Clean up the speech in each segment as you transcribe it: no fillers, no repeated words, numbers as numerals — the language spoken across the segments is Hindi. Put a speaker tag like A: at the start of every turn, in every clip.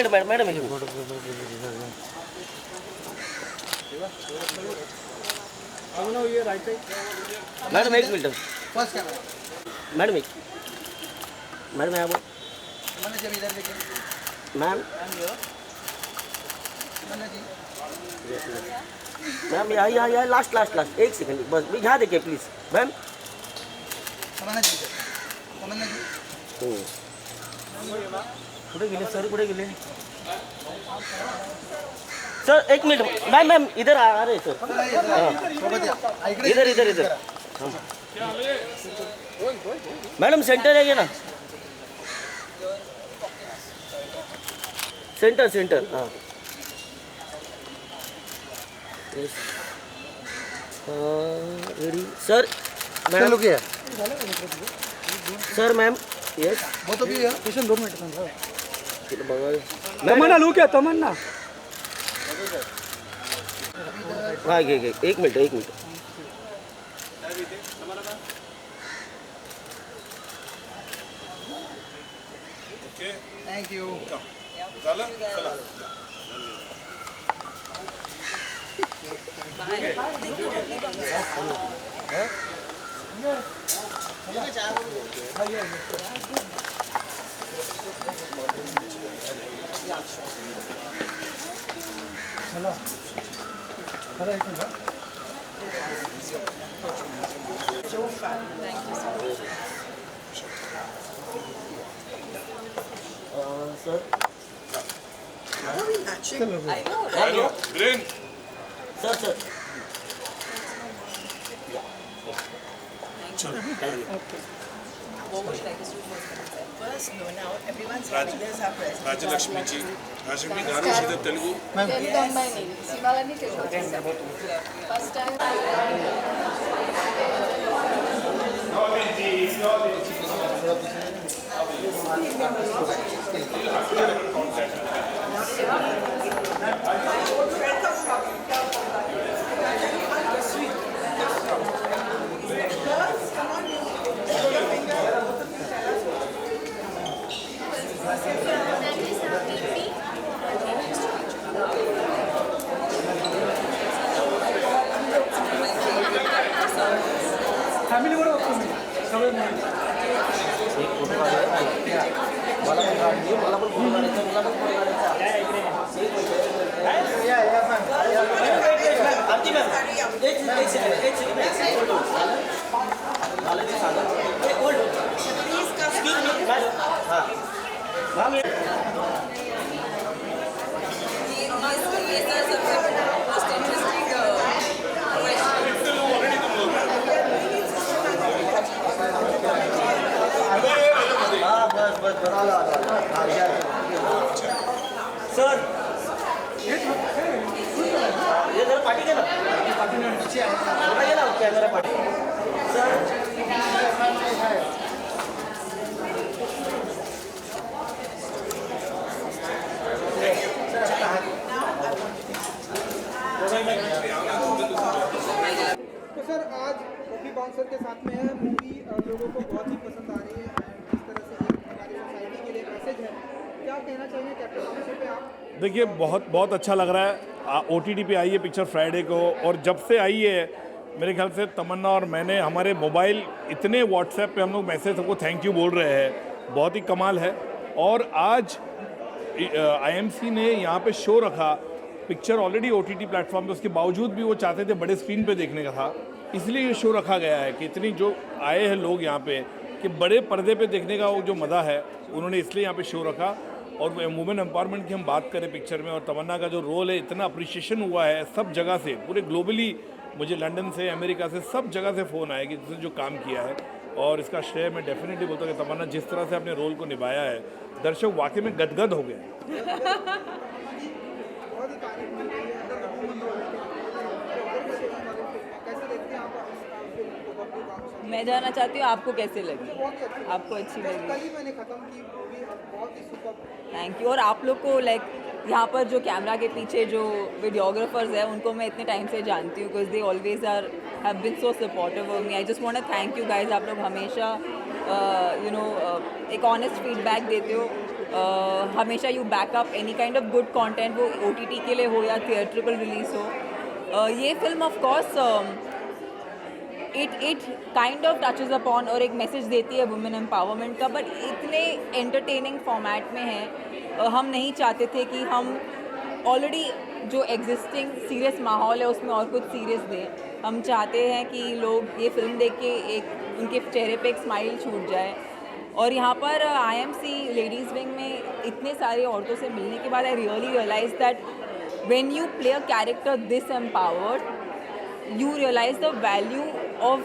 A: मिनट मैडम मैडम एक मिनट मैडम यहाँ मैम मैम यहाँ लास्ट एक सेकंड बस यहाँ देखिए प्लीज मैम कुठे गेले सर कुठे गेले सर एक मिनट मैम इधर आ रहे सर इधर मैडम सेंटर है ना सेंटर हाँ ready sir madam sir ma'am yes
B: वो तो भी है पेशेंट 2 मिनट में
A: तमन्ना
B: लू क्या तमन्ना
A: हाँ एक minute
B: thank you
A: sir
C: Green.
A: सर
D: First, no, now everyone's having this our present.
C: Rajalakshmi ji Rajalakshmi garu Telugu
E: Telugu అమ్మాయిని సినిమాలన్నీ తెలుగు ఫస్ట్ టైం
B: ఫ్యామిలీ కూడా వస్తుంది
A: सर ये जरा पार्टी के ना कैमरा पार्टी सर
B: तो सर आज कॉफी बाउंसर के साथ में है मूवी लोगों को बहुत ही पसंद आ रही है जिस तरह से एक हमारी सोसाइटी के लिए मैसेज है क्या कहना चाहिए कैप्टन पे आप
C: देखिए बहुत अच्छा लग रहा है OTT पे आई है पिक्चर फ्राइडे को और जब से आई है मेरे ख्याल से तमन्ना और मैंने हमारे मोबाइल इतने व्हाट्सएप पे हम लोग मैसेज सबको थैंक यू बोल रहे हैं बहुत ही कमाल है और आज IMC ने यहाँ पे शो रखा पिक्चर ऑलरेडी OTT प्लेटफॉर्म पे उसके बावजूद भी वो चाहते थे बड़े स्क्रीन पे देखने का था इसलिए ये शो रखा गया है कि इतनी जो आए हैं लोग यहाँ पे कि बड़े पर्दे पे देखने का वो जो मज़ा है उन्होंने इसलिए यहाँ पे शो रखा और वुमेन एम्पावरमेंट की हम बात करें पिक्चर में और तमन्ना का जो रोल है इतना अप्रिशिएशन हुआ है सब जगह से पूरे ग्लोबली मुझे लंदन से अमेरिका से सब जगह से फ़ोन आए कि जिसने जो काम किया है और इसका श्रेय मैं डेफिनेटली बोलता हूँ कि तमन्ना जिस तरह से अपने रोल को निभाया है दर्शक वाकई में गदगद हो गए
E: मैं जानना चाहती हूँ आपको कैसे लगी आपको अच्छी लगी थैंक यू और आप लोग को लाइक यहाँ पर जो कैमरा के पीछे जो वीडियोग्राफर्स हैं उनको मैं इतने टाइम से जानती हूँ because they always are have been so supportive of me I just want to thank you guys आप लोग हमेशा एक ऑनेस्ट फीडबैक देते हो हमेशा you backup any kind of good content, वो OTT के लिए हो या थिएट्रिकल रिलीज हो। ये film of course it kind of touches upon और एक मैसेज देती है वुमेन एम्पावरमेंट का, बट इतने एंटरटेनिंग फॉर्मेट में है। हम नहीं चाहते थे कि हम ऑलरेडी जो एग्जिस्टिंग सीरियस माहौल है उसमें और कुछ सीरियस दें। हम चाहते हैं कि लोग ये फिल्म देख के एक उनके चेहरे पे एक स्माइल छूट जाए। और यहाँ पर IMC लेडीज़ विंग में इतने सारे औरतों से मिलने के बाद I really realise that when you play a character this empowered, you realize the value of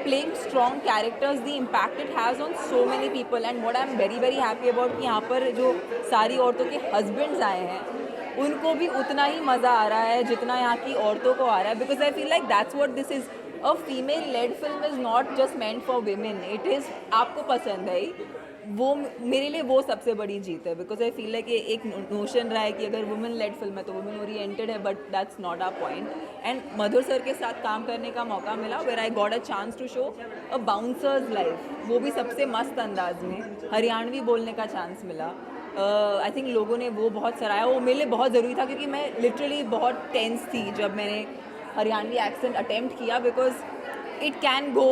E: playing strong characters, the impact it has on so many people, and what I'm very very happy about कि यहाँ पर जो सारी औरतों के husbands आए हैं उनको भी उतना ही मज़ा आ रहा है जितना यहाँ की औरतों को आ रहा है, because I feel like that's what this is. A female led film is not just meant for women, it is आपको पसंद है वो, मेरे लिए वो सबसे बड़ी जीत है, बिकॉज आई फील लाइक ये एक नोशन रहा है कि अगर वुमेन लेड फिल्म है तो वुमेन ओरिएंटेड है, but that's not our point. And Madhur sir के साथ काम करने का मौका मिला where I got a chance to show a bouncer's life, वो भी सबसे मस्त अंदाज में हरियाणवी बोलने का चांस मिला। आई थिंक लोगों ने वो बहुत सराहा, वो मेरे लिए बहुत ज़रूरी था क्योंकि मैं लिटरली बहुत टेंस थी जब मैंने हरियाणवी एक्सेंट अटेम्प्ट किया, because it can go,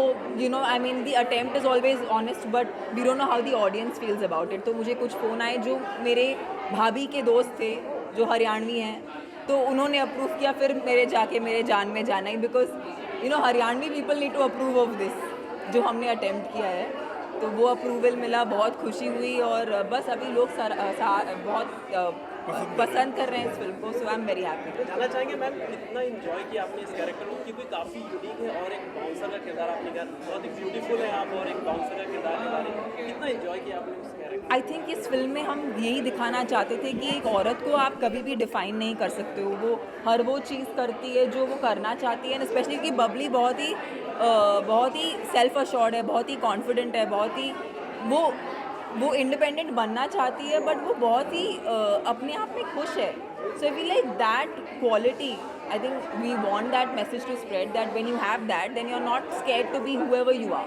E: I mean the attempt is always honest but we don't know how the audience feels about it। तो मुझे कुछ फ़ोन आए जो मेरे भाभी के दोस्त थे जो हरियाणवी हैं, तो उन्होंने अप्रूव किया, फिर मेरे जान में जाना ही, because Haryanvi people need to approve of this जो हमने अटेम्प्ट किया है, तो वो अप्रूवल मिला, बहुत खुशी हुई। और बस अभी लोग बहुत पसंद कर रहे हैं इस फिल्म को, सो आई एम वेरी हैप्पी।
F: जानना चाहेंगे मैम कितना इंजॉय किया आपने इस कैरेक्टर को, क्योंकि काफ़ी यूनिक है और एक बाउंसर का किरदार आपने किया, बहुत ही ब्यूटीफुल है आप, और एक बाउंसर का किरदार निभा रहे हैं, कितना इंजॉय किया आपने इस कैरेक्टर?
E: आई थिंक इस फिल्म में हम यही दिखाना चाहते थे कि एक औरत को आप कभी भी डिफाइन नहीं कर सकते हो, वो हर वो चीज़ करती है जो वो करना चाहती है, स्पेशली कि बबली बहुत ही सेल्फ अश्योर्ड है, बहुत ही कॉन्फिडेंट है, बहुत ही वो इंडिपेंडेंट बनना चाहती है, बट वो बहुत ही अपने आप में खुश है। So I feel like that quality, I think we want that message to spread that when you have that then you are not scared to be whoever you are.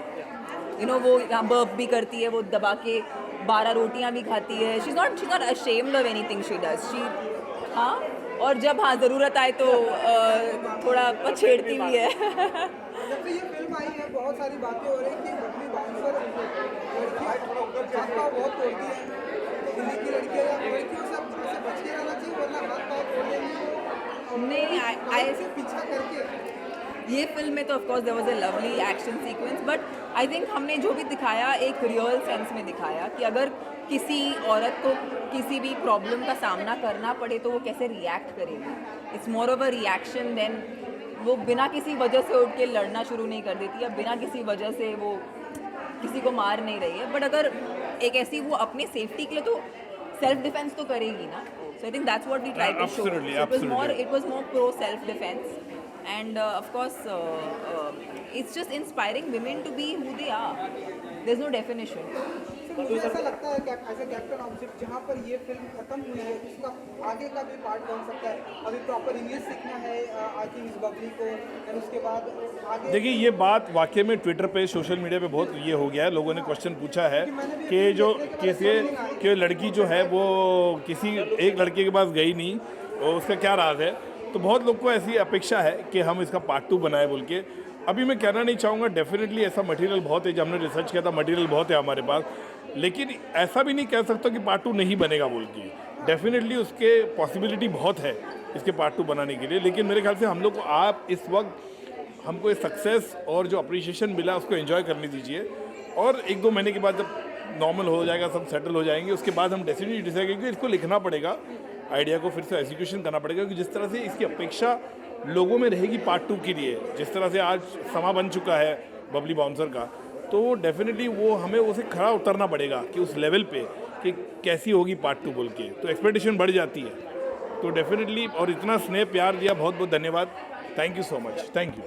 E: वो यहाँ बर्प भी करती है, वो दबा के 12 रोटियाँ भी खाती है, she is not ashamed of anything she does, हाँ, और जब ज़रूरत आए तो थोड़ा पछेड़ती भी है।
B: जब से ये फिल्म आई है बहुत सारी बातें हो रही हैं कि बबली बाउंसर लड़कियाँ हाथ पाँव बहुत तोड़ती हैं, दिल्ली की लड़कियाँ या लड़कियों से बच के रहना चाहिए वरना हाथ पाँव तोड़ देंगी।
E: नहीं, आई
B: से पीछा करके
E: ये फिल्म में तो of course there was a lovely action sequence, but I think हमने जो भी दिखाया एक रियल सेंस में दिखाया कि अगर किसी औरत को किसी भी प्रॉब्लम का सामना करना पड़े तो वो कैसे रिएक्ट करेगी। It's more of a reaction then वो बिना किसी वजह से उठ के लड़ना शुरू नहीं कर देती, या बिना किसी वजह से वो किसी को मार नहीं रही है, बट अगर एक ऐसी वो अपने सेफ्टी के लिए तो सेल्फ डिफेंस तो करेगी ना। So I think that's what we try to show, it was more pro self defence, and of course it's just inspiring women to be who they are, there's no definition।
B: तो मुझे ऐसा लगता है कि एज ए कैप्टन ऑब्जेक्ट जहाँ पर ये फिल्म खत्म हुई है उसका आगे का भी पार्ट बन सकता है, अभी प्रॉपर इंग्लिश सीखना है आई थिंक इस बबली को, और उसके बाद आगे।
C: देखिए ये बात वाकई में ट्विटर पे सोशल मीडिया पे बहुत ये हो गया है, लोगों ने क्वेश्चन पूछा है कि जो कि लड़की जो है वो किसी एक लड़के के पास गई नहीं, और उसका क्या राज है, तो बहुत लोग को ऐसी अपेक्षा है कि हम इसका पार्ट 2 बनाए बोल के। अभी मैं कहना नहीं चाहूँगा, डेफिनेटली ऐसा मटेरियल बहुत है, जब हमने रिसर्च किया था मटेरियल बहुत है हमारे पास, लेकिन ऐसा भी नहीं कह सकता कि पार्ट 2 नहीं बनेगा बोल के। डेफिनेटली उसके पॉसिबिलिटी बहुत है इसके पार्ट 2 बनाने के लिए, लेकिन मेरे ख्याल से हम लोग को आप इस वक्त हमको ये सक्सेस और जो अप्रिशिएशन मिला उसको एंजॉय करने दीजिए, और 1-2 महीने के बाद जब नॉर्मल हो जाएगा, सब सेटल हो जाएंगे, उसके बाद हम डेफिनेटली डिसाइड करेंगे इसको लिखना पड़ेगा, आइडिया को फिर से एग्जीक्यूशन करना पड़ेगा, कि जिस तरह से इसकी अपेक्षा लोगों में रहेगी पार्ट 2 के लिए, जिस तरह से आज समा बन चुका है बबली बाउंसर का, तो डेफिनेटली वो हमें उसे खड़ा उतरना पड़ेगा कि उस लेवल पे कि कैसी होगी पार्ट 2 बोल के, तो एक्सपेक्टेशन बढ़ जाती है। तो डेफिनेटली, और इतना स्नेह प्यार दिया, बहुत बहुत धन्यवाद, thank you so much, thank you.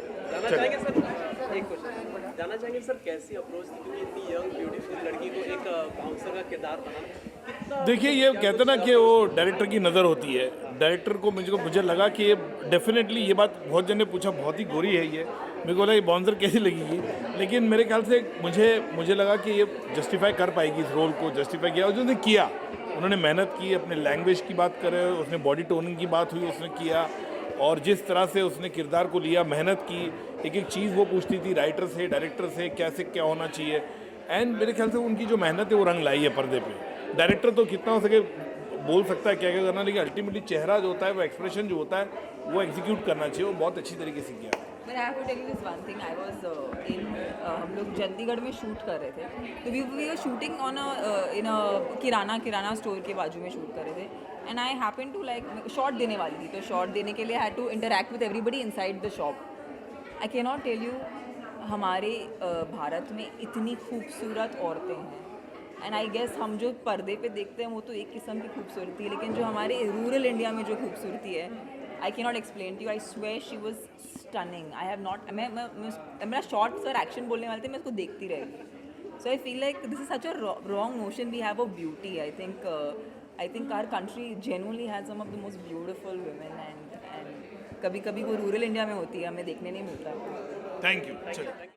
F: जानना चाहेंगे सर कैसी अप्रोच थी, क्योंकि इतनी यंग ब्यूटीफुल लड़की को एक बाउंसर का किरदार बनाना।
C: देखिए ये कहते ना कि वो डायरेक्टर की नज़र होती है, डायरेक्टर को मुझे लगा कि डेफिनेटली ये बात बहुत जन ने पूछा, बहुत ही गोरी है ये, मेरे को लगा ये बाउंसर कैसी लगेगी, लेकिन मेरे ख्याल से मुझे लगा कि ये जस्टिफाई कर पाएगी, इस रोल को जस्टिफाई किया और जो उसने किया, उन्होंने मेहनत की, अपने लैंग्वेज की बात करे, उसने बॉडी टोनिंग की बात हुई उसने किया, और जिस तरह से उसने किरदार को लिया, मेहनत की, एक एक चीज़ वो पूछती थी राइटर से, डायरेक्टर से, कैसे क्या होना चाहिए। एंड मेरे ख्याल से उनकी जो मेहनत है वो रंग लाई है पर्दे पे। डायरेक्टर तो कितना हो सके बोल सकता है क्या क्या करना, लेकिन अल्टीमेटली चेहरा जो होता है, वो एक्सप्रेशन जो होता है, वो एग्जीक्यूट करना चाहिए, वो बहुत अच्छी तरीके से किया।
E: But I have to tell you this one thing. I was हम लोग चंडीगढ़ में शूट कर रहे थे, तो we were shooting on in a kirana store के बाजू में शूट कर रहे थे, and I happened to like shot देने वाली थी, तो शॉट देने के लिए I had to interact with everybody inside the shop. I cannot tell you, हमारे भारत में इतनी खूबसूरत औरतें हैं, एंड आई गेस हम जो पर्दे पे देखते हैं वो तो एक किस्म की खूबसूरती है, लेकिन जो हमारे रूरल इंडिया में जो खूबसूरती है, I can not explain to you. I swear she was stunning. I have not, मेरा शॉर्ट सर एक्शन बोलने वाले थे, मैं उसको देखती रही। So I feel like this is such a wrong notion we have of beauty. I think our country genuinely has some of the most beautiful women, and कभी कभी वो रूरल इंडिया में होती है, हमें देखने नहीं मिलता।
C: Thank you.